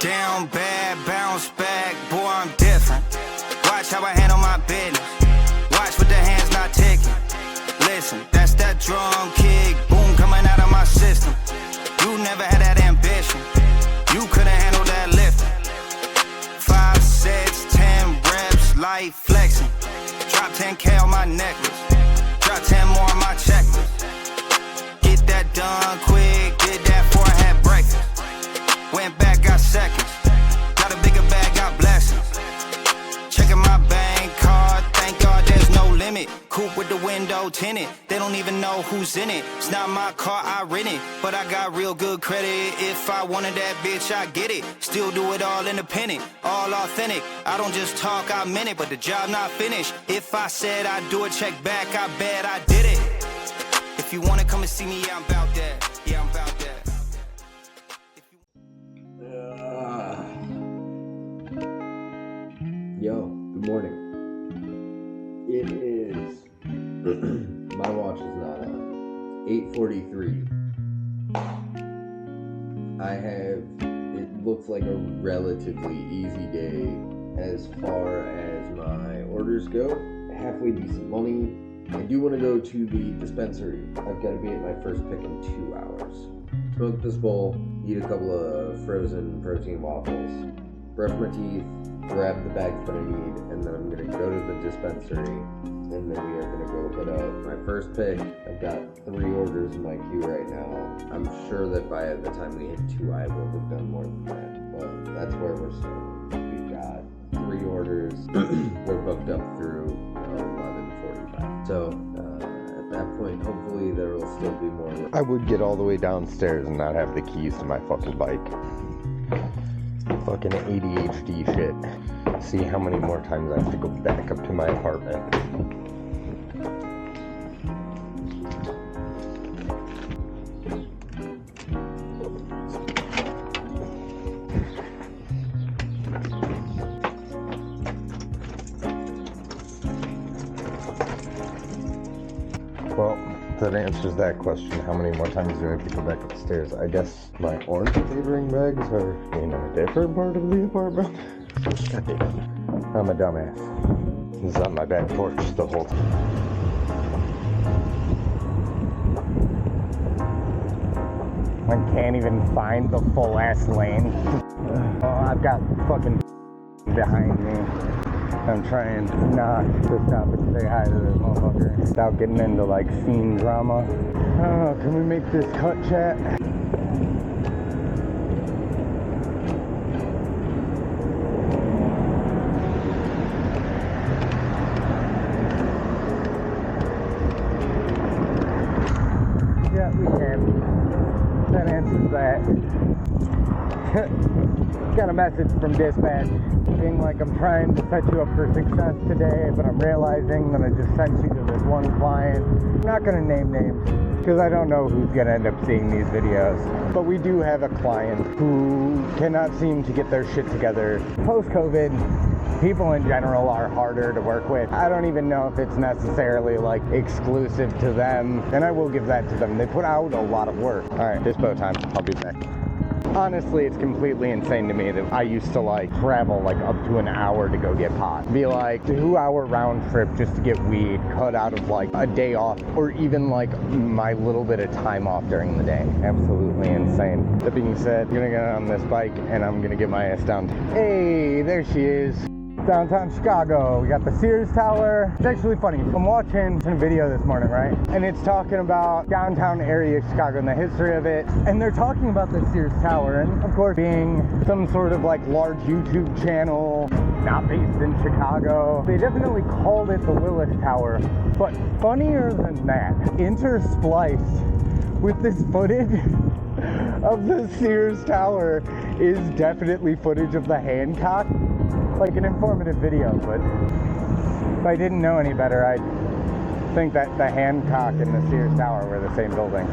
Down bad, bounce back, boy, I'm different. Watch how I handle my business. Watch with the hands not ticking. Listen, that's that drum kick, boom, coming out of my system. You never had that ambition. You couldn't handle that lifting. 5 sets, 10 reps, light flexing. Drop 10K on my necklace. Drop 10 more on my checklist. Get that done quick, did that before I had breakfast. Went back, got seconds. Got a bigger bag, got blessings. Checking my bank card, thank God there's no limit. Coupe with the window tinted, they don't even know who's in it. It's not my car, I rent it, but I got real good credit. If I wanted that bitch, I get it. Still do it all independent, all authentic. I don't just talk, I meant it, but the job not finished. If I said I'd do it, check back, I bet I did it. If you wanna come and see me, yeah, I'm about that. Yeah, I'm about that. Yo, good morning. It is, my watch is not on, 8:43. It looks like a relatively easy day as far as my orders go. Halfway decent money. I do want to go to the dispensary. I've got to be at my first pick in 2 hours. Smoke this bowl, eat a couple of frozen protein waffles, brush my teeth, grab the bags that I need, and then I'm going to go to the dispensary, and then we are going to go hit up my first pick. I've got 3 orders in my queue right now. I'm sure that by the time we hit 2, I will have done more than that, but that's where we're starting. We've got 3 orders. We're booked up through 11:45. So at that point, hopefully there will still be more. I would get all the way downstairs and not have the keys to my fucking bike. Fucking ADHD shit. See how many more times I have to go back up to my apartment. Well, that answers that question. How many more times do I have to go back upstairs? I guess my orange flavoring bags are in a different part of the apartment. I'm a dumbass. This is on my back porch the whole time. I can't even find the full ass lane. Oh, I've got fucking behind me. I'm trying not to stop and say hi to this motherfucker without getting into like scene drama. I don't know, can we make this cut, chat? Yeah, we can. That answers that. Got a message from dispatch being like, I'm trying to set you up for success today, but I'm realizing that I just sent you to this one client. I'm not going to name names because I don't know who's going to end up seeing these videos, but we do have a client who cannot seem to get their shit together. Post-COVID, people in general are harder to work with. I don't even know if it's necessarily like exclusive to them, and I will give that to them. They put out a lot of work. All right, dispo time. I'll be back. Honestly, it's completely insane to me that I used to like travel like up to an hour to go get pot. Be like 2-hour round trip just to get weed, cut out of like a day off or even like my little bit of time off during the day. Absolutely insane. That being said, I'm gonna get on this bike and I'm gonna get my ass down. Hey, there she is. Downtown Chicago. We got the Sears Tower. It's actually funny. I'm watching a video this morning, right? And it's talking about downtown area of Chicago and the history of it. And they're talking about the Sears Tower. And of course, being some sort of like large YouTube channel, not based in Chicago, they definitely called it the Bullitt Tower. But funnier than that, interspliced with this footage of the Sears Tower is definitely footage of the Hancock. Like an informative video, but if I didn't know any better, I'd think that the Hancock and the Sears Tower were the same building.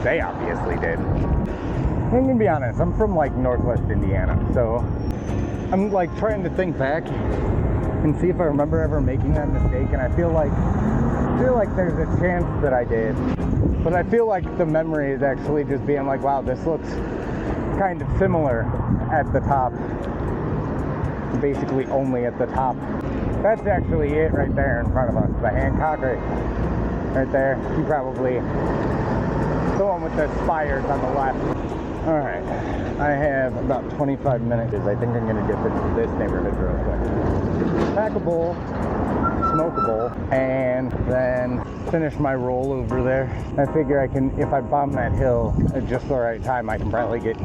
They obviously did. I'm gonna be honest, I'm from like Northwest Indiana, so I'm like trying to think back and see if I remember ever making that mistake, and I feel like there's a chance that I did, but I feel like the memory is actually just being like, wow, this looks kind of similar at the top. Basically only at the top. That's actually it right there in front of us. The Hancock right there. You probably, the one with the spires on the left. Alright, I have about 25 minutes. I think I'm gonna dip into this neighborhood real quick. Pack a bowl, smoke a bowl, and then finish my roll over there. I figure I can, if I bomb that hill at just the right time, I can probably get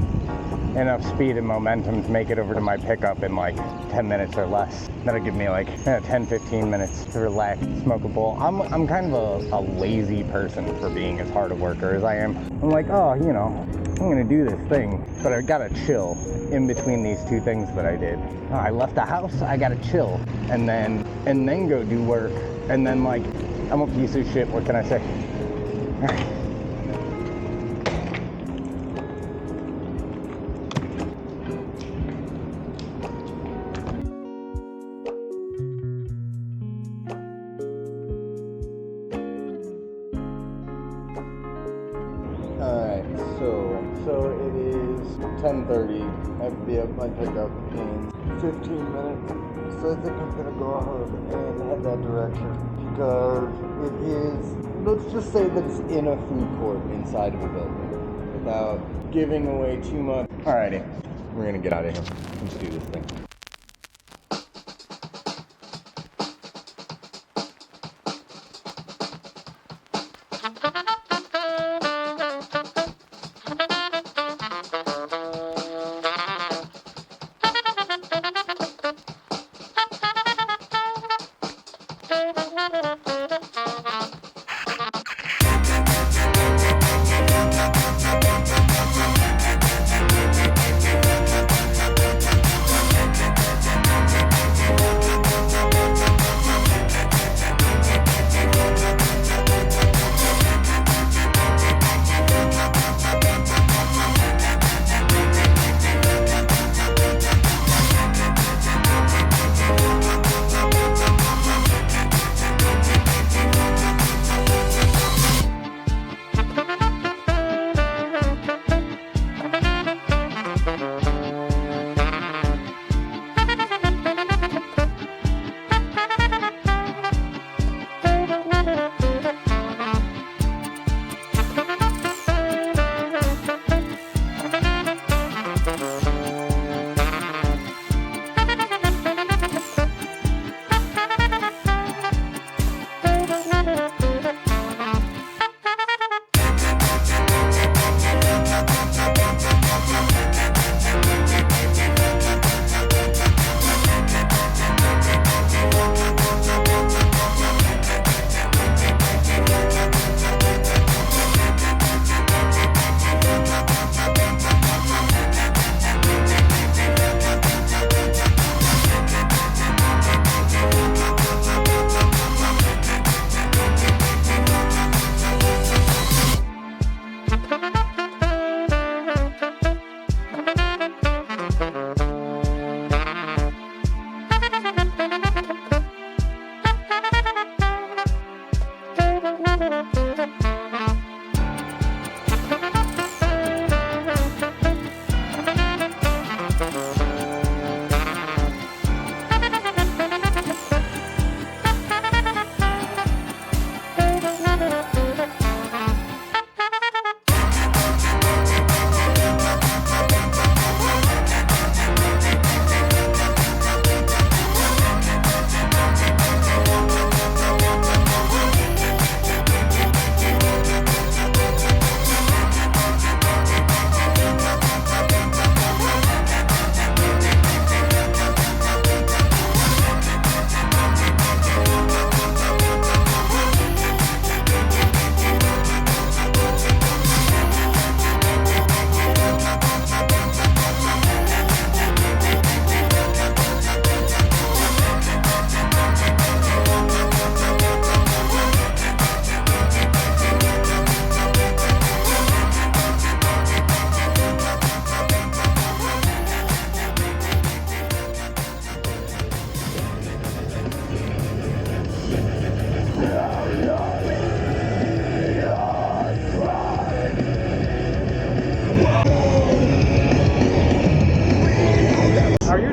enough speed and momentum to make it over to my pickup in like 10 minutes or less. That'll give me like 10-15 minutes to relax, smoke a bowl. I'm kind of a lazy person for being as hard a worker as I am. I'm like, oh, you know, I'm gonna do this thing, but I gotta chill in between these two things that I did. Oh, I left the house, I gotta chill, and then go do work, and then like, I'm a piece of shit, what can I say? Alright, so it is 10:30. I have to be at my pickup in 15 minutes. So I think I'm gonna go ahead and head that direction because it is, let's just say that it's in a food court inside of a building without giving away too much. Alrighty, we're gonna get out of here. Let's do this thing.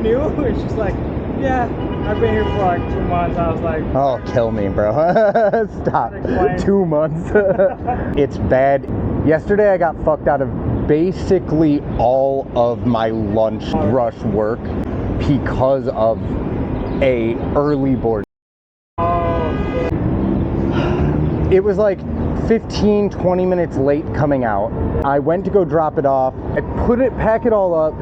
you're new? And she's like, yeah, I've been here for like 2 months. I was like, Oh, kill me, bro. Stop. Explain. 2 months. It's bad. Yesterday I got fucked out of basically all of my lunch rush work because of a early board. It was like 15-20 minutes late coming out. I went to go drop it off. I pack it all up.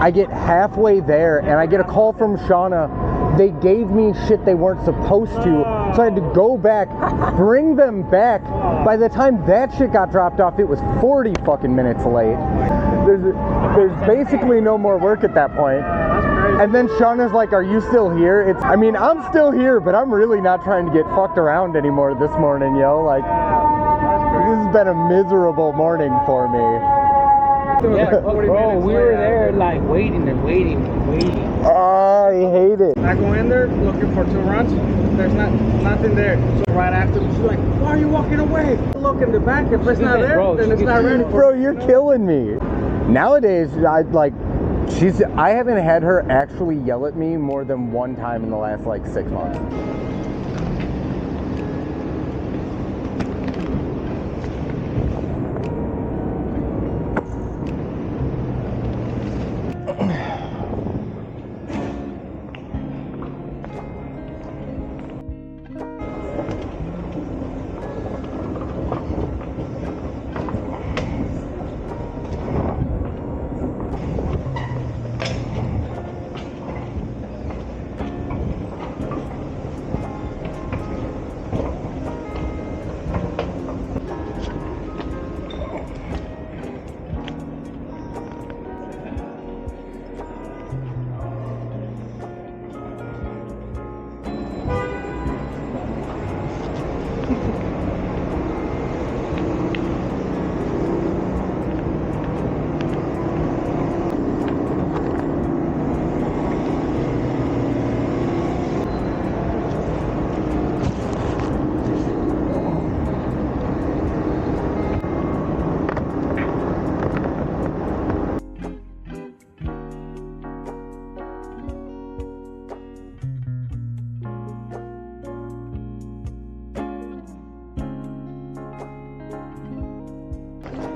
I get halfway there and I get a call from Shauna. They gave me shit they weren't supposed to, so I had to go back, bring them back. By the time that shit got dropped off, it was 40 fucking minutes late. There's basically no more work at that point. And then Shauna's like, are you still here? I'm still here, but I'm really not trying to get fucked around anymore this morning, yo. Like, this has been a miserable morning for me. Yeah, Bro, we were there like waiting and waiting and waiting. I hate it. I go in there looking for 2 runs. There's nothing there. So right after, she's like, why are you walking away? Look in the back. If it's not there, then it's not ready. Bro, you're killing me. Nowadays, I haven't had her actually yell at me more than one time in the last like 6 months.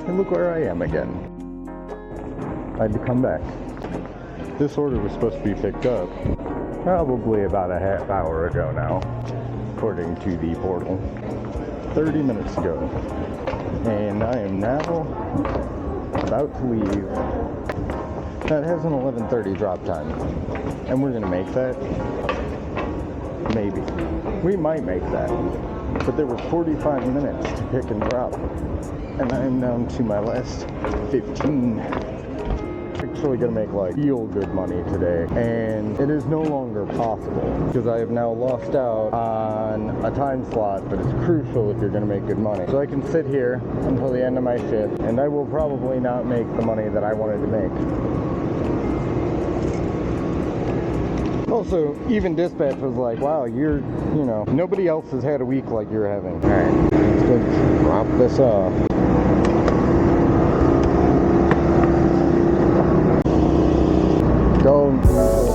And look where I am again. I had to come back. This order was supposed to be picked up probably about a half hour ago now, according to the portal. 30 minutes ago. And I am now about to leave. That has an 11:30 drop time. And we're gonna make that. Maybe. We might make that. But there were 45 minutes to pick and drop. And I am down to my last 15. Actually gonna make like real good money today, and it is no longer possible because I have now lost out on a time slot, but it's crucial if you're gonna make good money. So I can sit here until the end of my shift, and I will probably not make the money that I wanted to make. Also, even dispatch was like, wow, nobody else has had a week like you're having. All right, let's go drop this off. Don't fuck.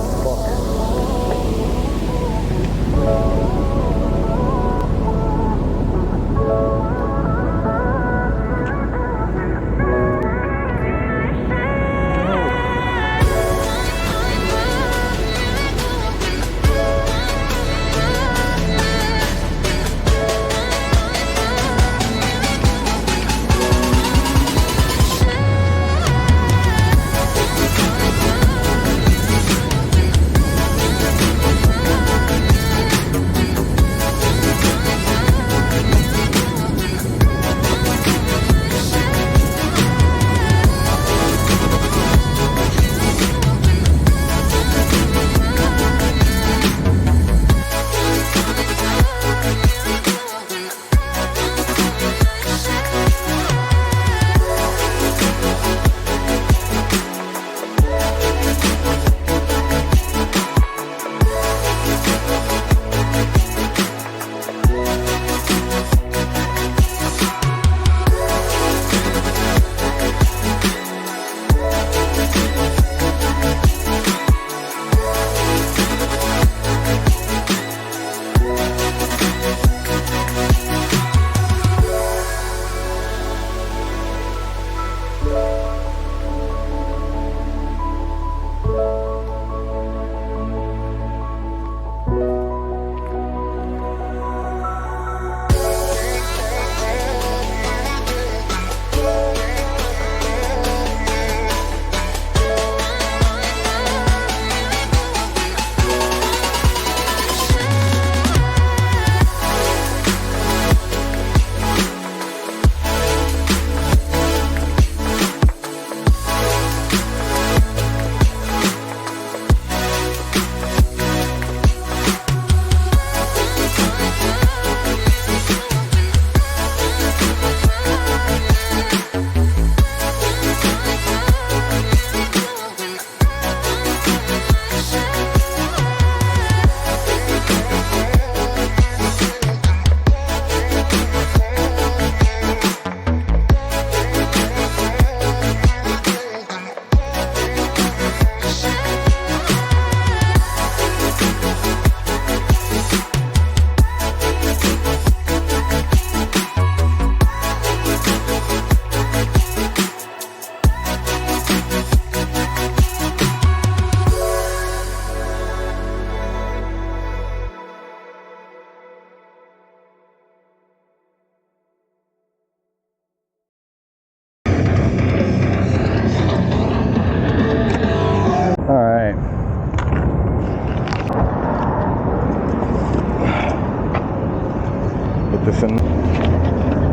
listen.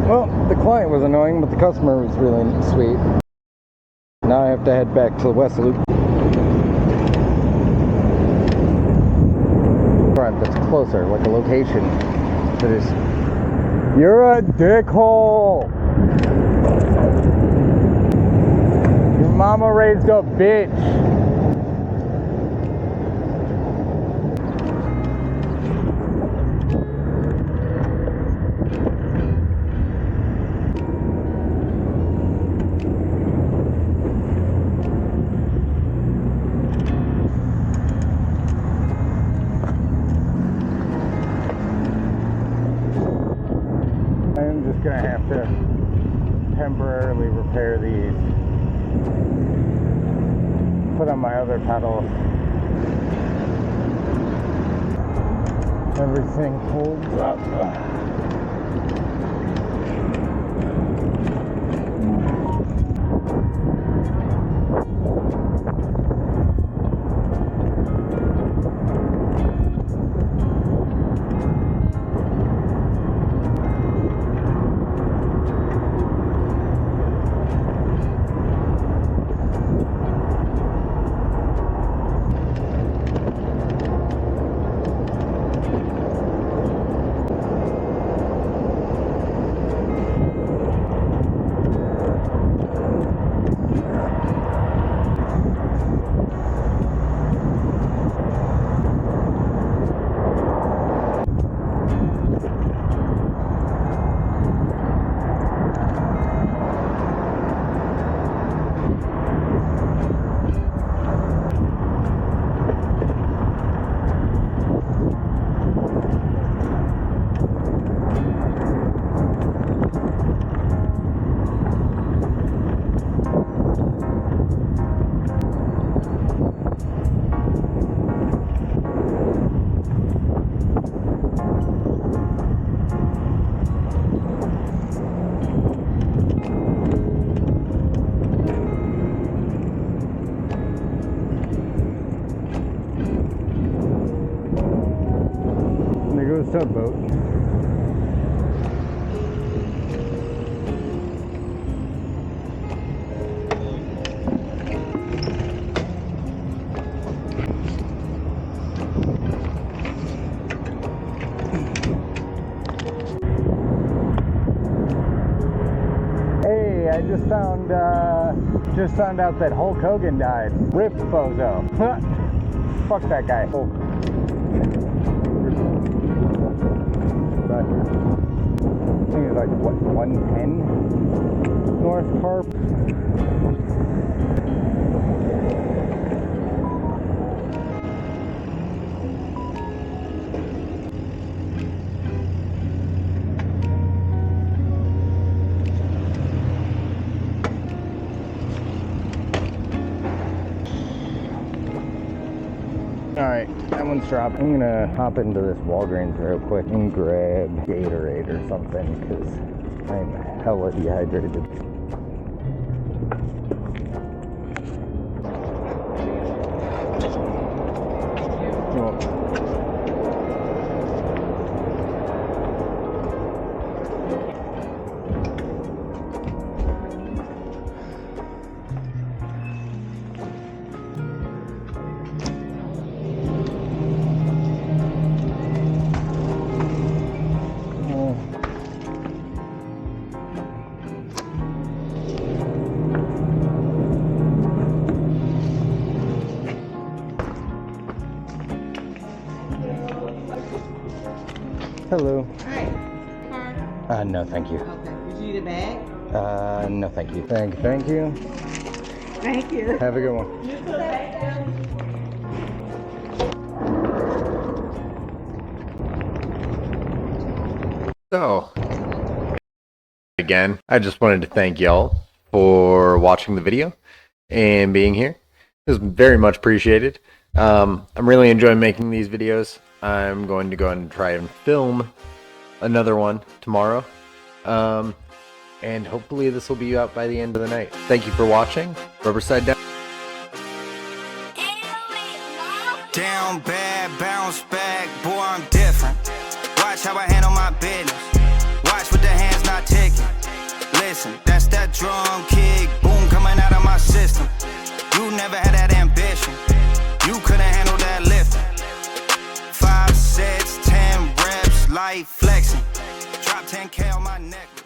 Well, the client was annoying, but the customer was really sweet. Now I have to head back to the West Loop. Front that's closer, like a location that is. You're a dickhole! Your mama raised a bitch! I'm just gonna have to temporarily repair these. Put on my other pedals. Everything holds up. There goes tugboat. Hey, I just found out that Hulk Hogan died. Rip bozo. Fuck that guy. Oh. But I think it's like what, 110 North Carp. Alright, that one's dropped. I'm gonna hop into this Walgreens real quick and grab Gatorade or something because I'm hella dehydrated. Hello. Hi. Car? No, thank you. Okay. Did you need a bag? No, thank you. Thank you. Thank you. Have a good one. You too. Thank you. So, again, I just wanted to thank y'all for watching the video and being here. It was very much appreciated. I'm really enjoying making these videos. I'm going to go ahead and try and film another one tomorrow. And hopefully this will be out by the end of the night. Thank you for watching. Riverside down. Down bad, bounce back, boy, I'm different. Watch how I handle my business. Listen, that's that drum kick, boom, coming out of my system. You never had that ambition. You couldn't handle that lift. 5 sets, 10 reps, light flexing. Drop 10K on my neck.